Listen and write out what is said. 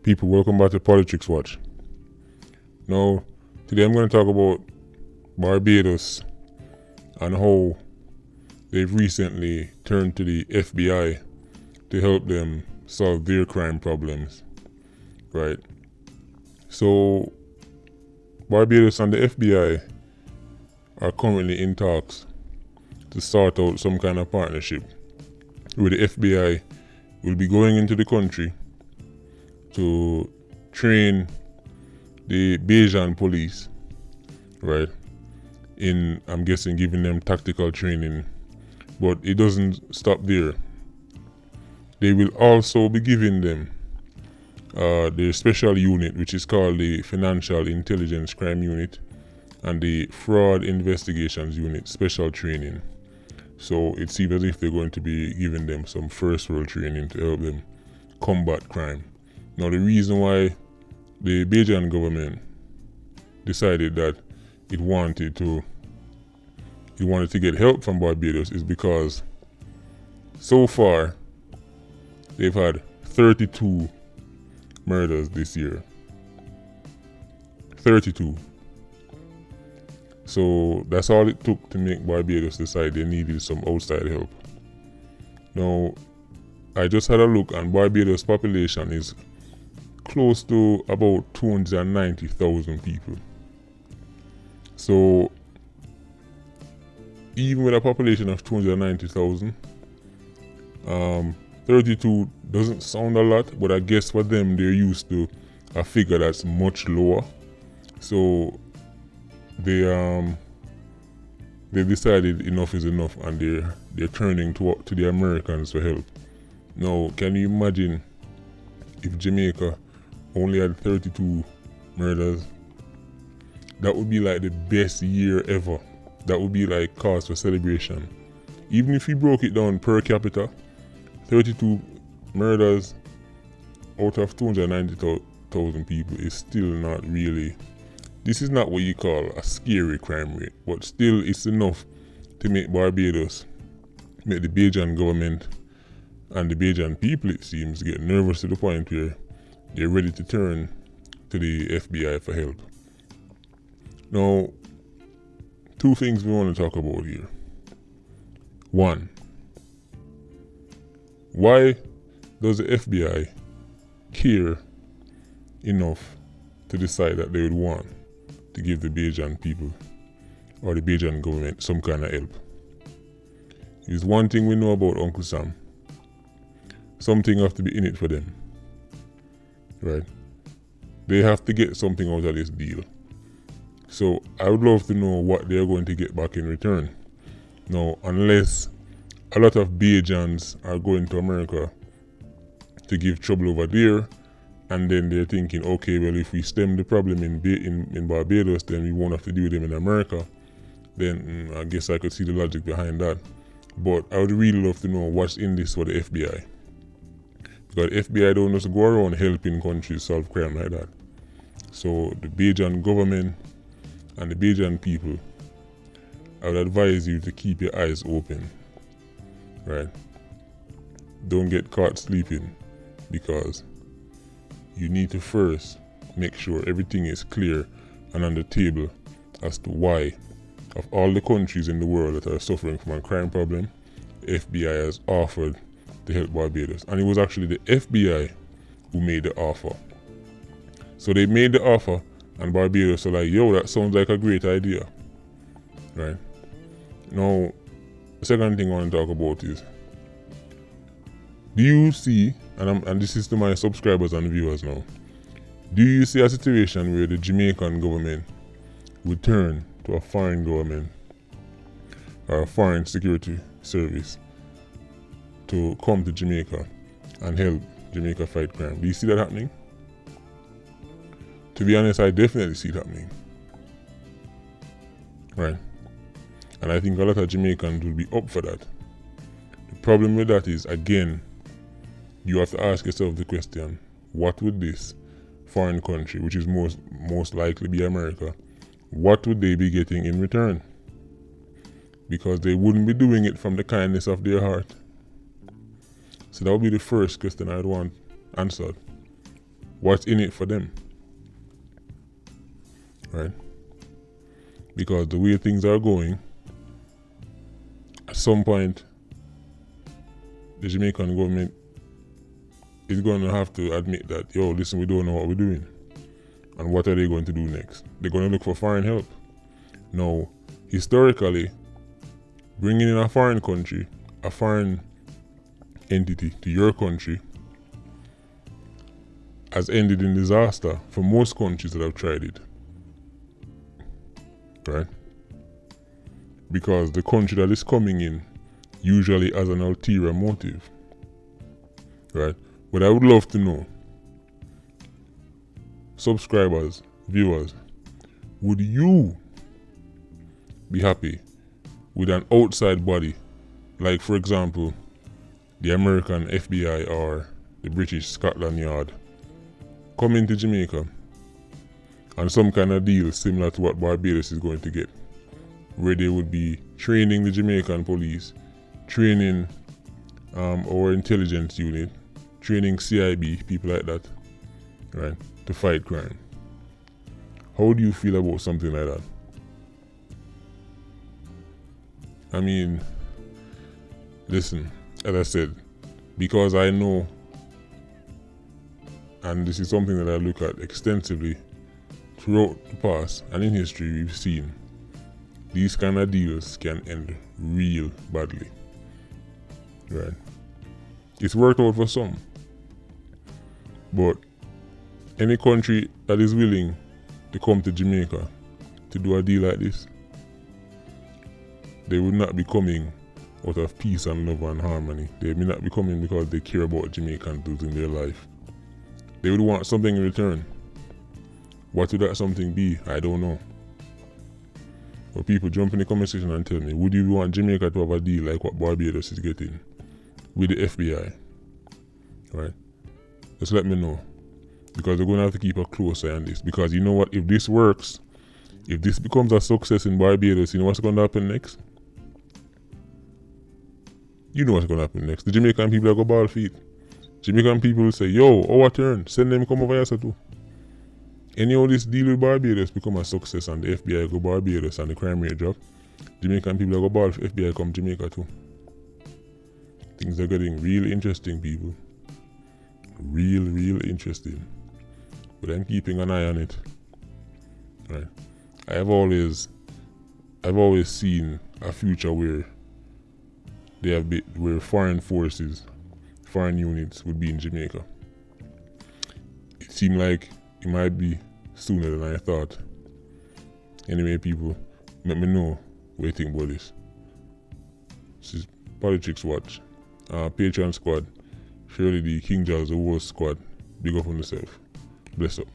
People, welcome back to Politics Watch. Now, today I'm going to talk about Barbados and how they've recently turned to the FBI to help them solve their crime problems, right? So, Barbados and the FBI are currently in talks to sort out some kind of partnership where the FBI will be going into the country to train the Bajan police, right? I'm guessing giving them tactical training, but it doesn't stop there. They will also be giving them their special unit, which is called the Financial Intelligence Crime Unit, and the Fraud Investigations Unit special training. So it seems as if they're going to be giving them some first world training to help them combat crime. Now, the reason why the Bajan government decided that it wanted to get help from Barbados is because so far they've had 32 murders this year. 32. So that's all it took to make Barbados decide they needed some outside help. Now, I just had a look, and Barbados' population is close to about 290,000 people. So even with a population of 290,000, 32 doesn't sound a lot, but I guess for them they're used to a figure that's much lower. So they decided enough is enough, and they're turning to the Americans for help. Now, can you imagine if Jamaica only had 32 murders? That would be like the best year ever. That would be like cause for celebration. Even if you broke it down per capita, 32 murders out of 290,000 people is still not really. This is not what you call a scary crime rate, but still it's enough to make Barbados, make the Bajan government and the Bajan people, it seems, get nervous to the point where they're ready to turn to the FBI for help. Now, two things we want to talk about here. One, why does the FBI care enough to decide that they would want to give the Bajan people or the Bajan government some kind of help? It's one thing we know about Uncle Sam. Something have to be in it for them, right? They have to get something out of this deal. So I would love to know what they're going to get back in return. Now, unless a lot of Bajans are going to America to give trouble over there, and then they're thinking, okay, well, if we stem the problem in Barbados, then we won't have to deal with them in America. Then I guess I could see the logic behind that. But I would really love to know what's in this for the FBI. Because the FBI don't just go around helping countries solve crime like that. So the Bajan government and the Bajan people, I would advise you to keep your eyes open, right? Don't get caught sleeping, because you need to first make sure everything is clear and on the table as to why, of all the countries in the world that are suffering from a crime problem, the FBI has offered to help Barbados. And it was actually the FBI who made the offer. So they made the offer, and Barbados are like, yo, that sounds like a great idea, right? Now, the second thing I want to talk about is, do you see, and this is to my subscribers and viewers now, do you see a situation where the Jamaican government would turn to a foreign government or a foreign security service to come to Jamaica and help Jamaica fight crime? Do you see that happening? To be honest, I definitely see it happening, right? And I think a lot of Jamaicans will be up for that. The problem with that is, again, you have to ask yourself the question, what would this foreign country, which is most likely be America, what would they be getting in return? Because they wouldn't be doing it from the kindness of their heart. So that would be the first question I'd want answered. what's in it for them? Right? Because the way things are going, at some point, the Jamaican government is going to have to admit that, yo, listen, we don't know what we're doing. And what are they going to do next? They're going to look for foreign help. Now, historically, bringing in a foreign country, a foreign entity to your country, has ended in disaster for most countries that have tried it. Right? Because the country that is coming in usually has an ulterior motive. Right? But I would love to know, subscribers, viewers, would you be happy with an outside body, like for example, the American FBI or the British Scotland Yard, coming to Jamaica on some kind of deal similar to what Barbados is going to get, where they would be training the Jamaican police, training our intelligence unit, training CIB, people like that, right, to fight crime? How do you feel about something like that? I mean, listen, as I said, because I know, and this is something that I look at extensively throughout the past and in history, we've seen these kind of deals can end real badly. Right? It's worked out for some, but any country that is willing to come to Jamaica to do a deal like this, they would not be coming out of peace and love and harmony. They may not be coming because they care about Jamaicans losing their life. They would want something in return. What would that something be? I don't know. But people jump in the comment section and tell me, would you want Jamaica to have a deal like what Barbados is getting with the FBI? Right? Just let me know. Because we're going to have to keep a close eye on this. Because you know what? If this works, if this becomes a success in Barbados, you know what's going to happen next? You know what's going to happen next. The Jamaican people are going to ball feet. Jamaican people will say, yo, our turn. Send them come over here so too. Anyhow, this deal with Barbados become a success and the FBI go Barbados and the crime rate drop, Jamaican people are going to ball for FBI come Jamaica too. Things are getting real interesting, people. Real interesting. But I'm keeping an eye on it. Right. I've always seen a future where where foreign forces, foreign units would be in Jamaica. It seemed like it might be sooner than I thought. Anyway, people, let me know what you think about this. This is Politics Watch. Patreon squad, Shirley D, King Charles, the whole squad. Big up on yourself. Bless up.